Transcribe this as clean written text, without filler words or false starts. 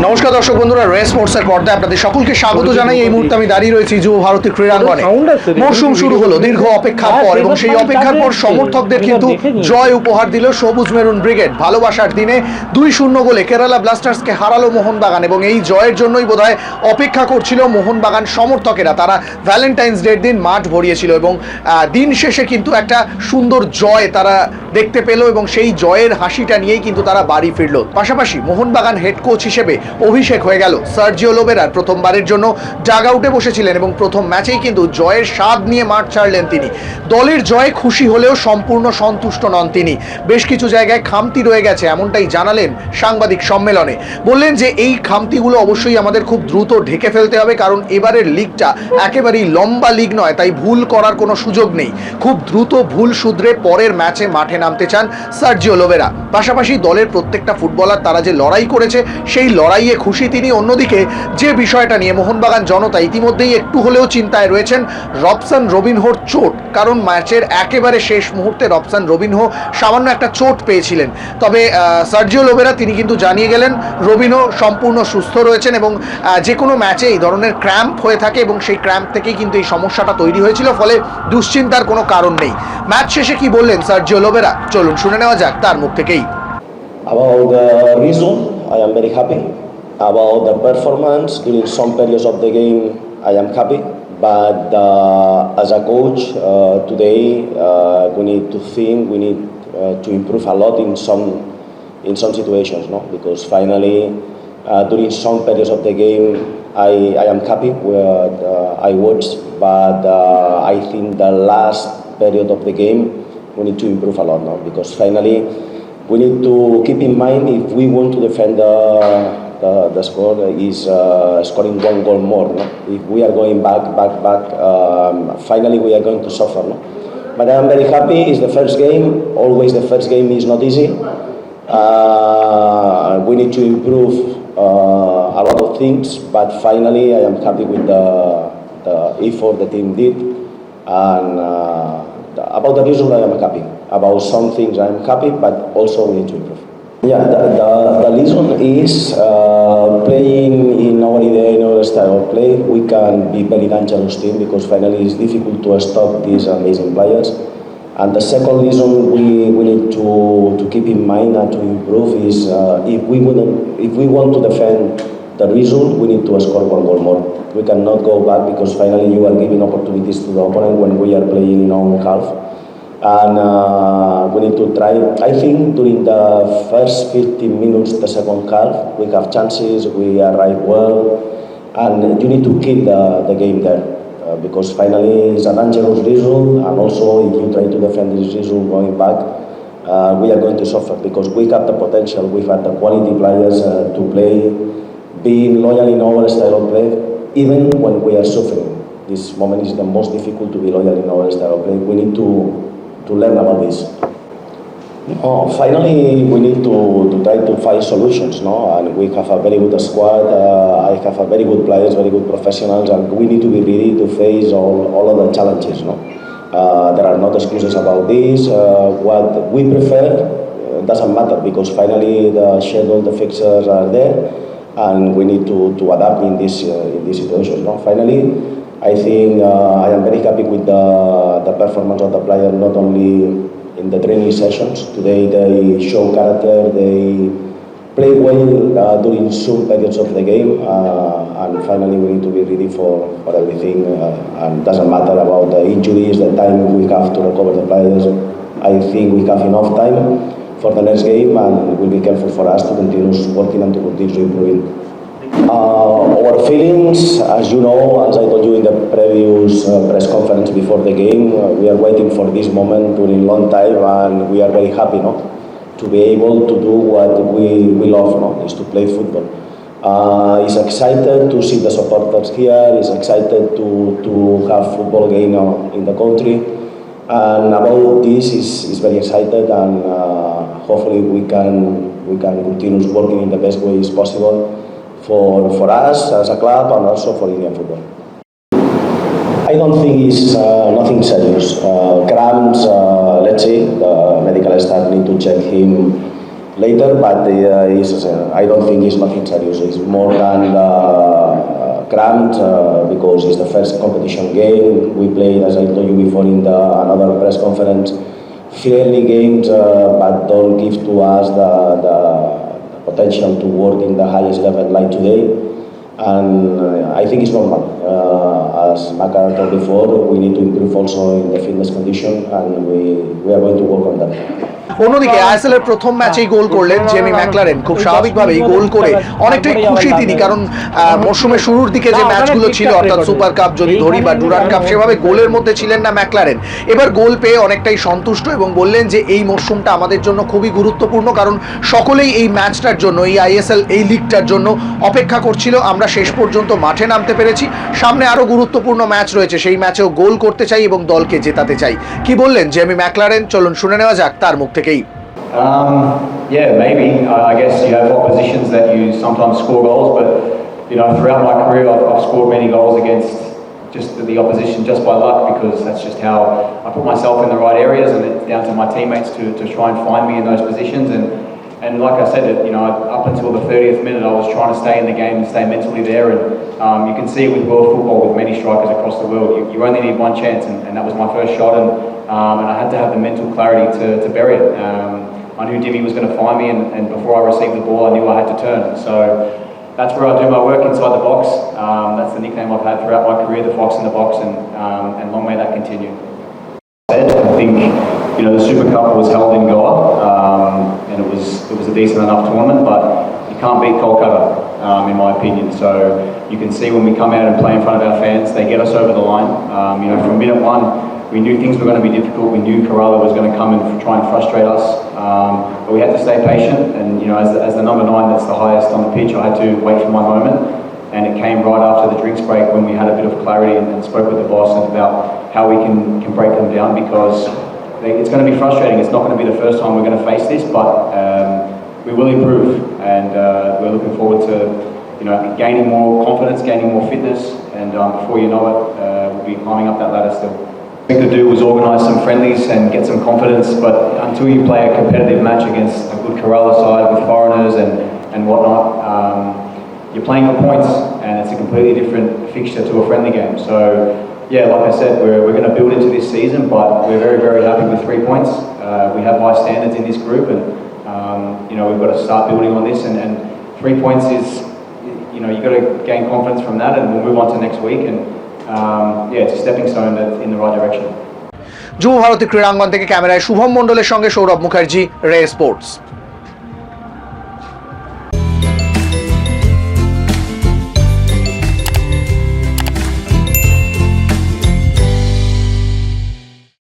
নমস্কার দর্শক বন্ধুরা, রেস স্পোর্টসের পর্দায় আপনাদের সকলকে স্বাগত জানাই। এই মুহূর্তে আমি দাঁড়িয়ে রয়েছি যুব ভারতী ক্রীড়াঙ্গনে। মরশুম শুরু হলো দীর্ঘ অপেক্ষার পর, এবং সেই অপেক্ষার পর সমর্থকদের কিন্তু জয় উপহার দিল সবুজ মেরুন ব্রিগেড। ভালোবাসার দিনে 2-0 গোলে কেরালা ব্লাস্টার্সকে হারালো মোহনবাগান, এবং এই জয়ের জন্যই বোধহয় অপেক্ষা করছিল মোহনবাগান সমর্থকেরা। তারা ভ্যালেন্টাইন্স ডের দিন মাঠ ভরিয়েছিল, এবং দিন শেষে কিন্তু একটা সুন্দর জয় তারা দেখতে পেল, এবং সেই জয়ের হাসিটা নিয়েই কিন্তু তারা বাড়ি ফিরল। পাশাপাশি মোহনবাগান হেড কোচ হিসেবে অভিষেক হয়ে গেল সার্জিও লোবেরার। প্রথমবারের জন্য ডাগ আউটে বসেছিলেন, এবং প্রথম ম্যাচেই কিন্তু জয়ের স্বাদ নিয়ে মাঠ ছাড়লেন তিনি। দলের জয়ে খুশি হলেও সম্পূর্ণ সন্তুষ্ট নন তিনি। বেশ কিছু জায়গায় খামতি রয়ে গেছে, এমনটাই জানালেন সাংবাদিক সম্মেলনে। বললেন যে এই খামতিগুলো অবশ্যই আমাদের খুব দ্রুত ঢেকে ফেলতে হবে, কারণ এবারের লিগটা একেবারেই লম্বা লিগ নয়, তাই ভুল করার কোনো সুযোগ নেই। খুব দ্রুত ভুল শুধরে পরের ম্যাচে মাঠে নামতে চান সার্জিও লোবেরা। পাশাপাশি দলের প্রত্যেকটা ফুটবলার তারা যে লড়াই করেছে সেই লড়াইয়ে খুশি তিনি। অন্যদিকে যে বিষয়টা নিয়ে মোহনবাগান জনতা ইতিমধ্যেই একটু হলেও চিন্তায় রয়েছেন, রবসান রবিনহোর চোট। কারণ ম্যাচের একেবারে শেষ মুহূর্তে রবসান রবিনহো সামান্য একটা চোট পেয়েছিলেন। তবে সার্জিও লোবেরা তিনি কিন্তু জানিয়ে গেলেন রবিনহো সম্পূর্ণ সুস্থ রয়েছেন, এবং যে কোনো ম্যাচে এই ধরনের ক্র্যাম্প হয়ে থাকে, এবং সেই ক্র্যাম্প থেকেই কিন্তু এই সমস্যাটা তৈরি হয়েছিল, ফলে দুশ্চিন্তার কোনো কারণ নেই। ম্যাচ শেষে কি বললেন সার্জিও লোবেরা, চলুন শুনে নেওয়া যাক তার মুখ থেকেই। About the reason, I am very happy. About the performance during some periods of the game, I am happy. But as a coach, today we need to think, we need to improve a lot in some situations, no? Because finally, during some periods of the game, I am happy with I watched, but I think the last period of the game we need to improve a lot, no? Because finally, we need to keep in mind, if we want to defend the score, is scoring one goal more. No? If we are going back, finally we are going to suffer. No? But I am very happy. It's the first game. Always the first game is not easy. We need to improve a lot of things. But finally, I am happy with the effort the team did. And about the result, I am happy. About some things I am happy, but also we need to improve. Yeah, the reason is playing in our idea, in our style of play, we can be very dangerous team, because finally it's difficult to stop these amazing players. And the second reason we need to keep in mind and to improve is if we want to defend the result, we need to score one goal more. We cannot go back, because finally you are giving opportunities to the opponent when we are playing in our own half. And we need to try. I think during the first 15 minutes, the second half, we have chances, we arrive well, and you need to keep the game there, because finally it's a dangerous result, and also if you try to defend this result going back, we are going to suffer, because we have the potential, we have the quality players to play, being loyal in our style of play, even when we are suffering. This moment is the most difficult to be loyal in our style of play. We need to learn about this. Finally, we need to try to find solutions, no? And we have a very good squad. I have a very good players, very good professionals, and we need to be ready to face all of the challenges, no? There are not excuses about this. What we prefer doesn't matter, because finally the schedule, the fixtures are there, and we need to adapt in this situation, no? Finally, I think I am very happy with the performance of the player, not only in the training sessions. Today they show character, they play well during some periods of the game, and finally we need to be ready for everything, and it doesn't matter about the injuries, the time we have to recover the players. I think we have enough time for the next game, and it will be careful for us to continue working and to continue improving. Our feelings, as you know, as I told you in the previous press conference before the game, we are waiting for this moment during a long time, and we are very happy, no, to be able to do what we love, no, is to play football. He's excited to see the supporters here. He's excited to have football game in the country, and about this is very excited, and hopefully we can continue working in the best way as possible for us as a club, and also for Indian football. I don't think it's nothing serious. Cramps, let's say, the medical staff need to check him later, but I don't think it's nothing serious. It's more than cramped because it's the first competition game. We played, as I told you before in another press conference, fairly games, but don't give to us the potential to work in the highest level like today. And I think it's normal. As Makar told before, we need to improve also in the fitness condition, and we are going to work on that. অন্যদিকে ISL এর প্রথম ম্যাচেই গোল করলেন Jamie Maclaren. খুব স্বাভাবিকভাবেই গোল করে অনেকটাই খুশি তিনি, কারণ মরশুমের শুরুর দিকে যে ম্যাচগুলো ছিল অর্থাৎ সুপার কাপ যদি ধরি বা ডুরান্ড কাপ, সেভাবে গোলের মধ্যে ছিলেন না ম্যাকলারেন। এবার গোল পেয়ে অনেকটাই সন্তুষ্ট এবং বললেন যে এই মরশুমটা আমাদের জন্য খুবই গুরুত্বপূর্ণ, কারণ সকলেই এই ম্যাচটার জন্য, এই আইএসএল এই লিগটার জন্য অপেক্ষা করছিল। আমরা শেষ পর্যন্ত মাঠে নামতে পেরেছি, সামনে আরো গুরুত্বপূর্ণ ম্যাচ রয়েছে, সেই ম্যাচেও গোল করতে চাই এবং দলকে জেতাতে চাই। কি বললেন জেমি ম্যাকলারেন, চলুন শুনে নেওয়া যাক তার মুখ থেকেই। Yeah, maybe. I guess you have oppositions that you sometimes score goals, but throughout my career, I've scored many goals against just the opposition just by luck, because that's just how I put myself in the right areas, and it's down to my teammates to try and find me in those positions. And like I said, up until the 30th minute, I was trying to stay in the game and stay mentally there. And you can see it with world football, with many strikers across the world. You only need one chance, and that was my first shot. And I had to have the mental clarity to bury it. I knew Dimmy was going to find me, and before I received the ball, I knew I had to turn. So that's where I do my work, inside the box. That's the nickname I've had throughout my career, the Fox in the box, and long may that continue. I think the Super Cup was held in Goa, and it was a decent enough tournament, but you can't beat Kolkata, in my opinion. So you can see when we come out and play in front of our fans, they get us over the line. From minute one, we knew things were going to be difficult. We knew Kerala was going to come and try and frustrate us, but we had to stay patient. And as the number 9, that's the highest on the pitch, I had to wait for my moment. And it came right after the drinks break, when we had a bit of clarity and spoke with the boss about how we can break them down, because it's going to be frustrating. It's not going to be the first time we're going to face this, but we will improve, and we're looking forward to gaining more confidence, gaining more fitness, and before you know it, we'll be climbing up that ladder still. The thing to do was organise some friendlies and get some confidence, but until you play a competitive match against a good Kerala side with foreigners and whatnot, you're playing for points, and it's a completely different fixture to a friendly game. So yeah, like I said, we're going to build into this season, but we're very, very happy with 3 points. We have high standards in this group, and we've got to start building on this, and 3 points is, you've got to gain confidence from that, and we'll move on to next week, and it's a stepping stone that's in the right direction. যুব ভারতী ক্রীড়াঙ্গন থেকে ক্যামেরায় শুভম মণ্ডলের সঙ্গে সৌরভ মুখার্জি, রে sports.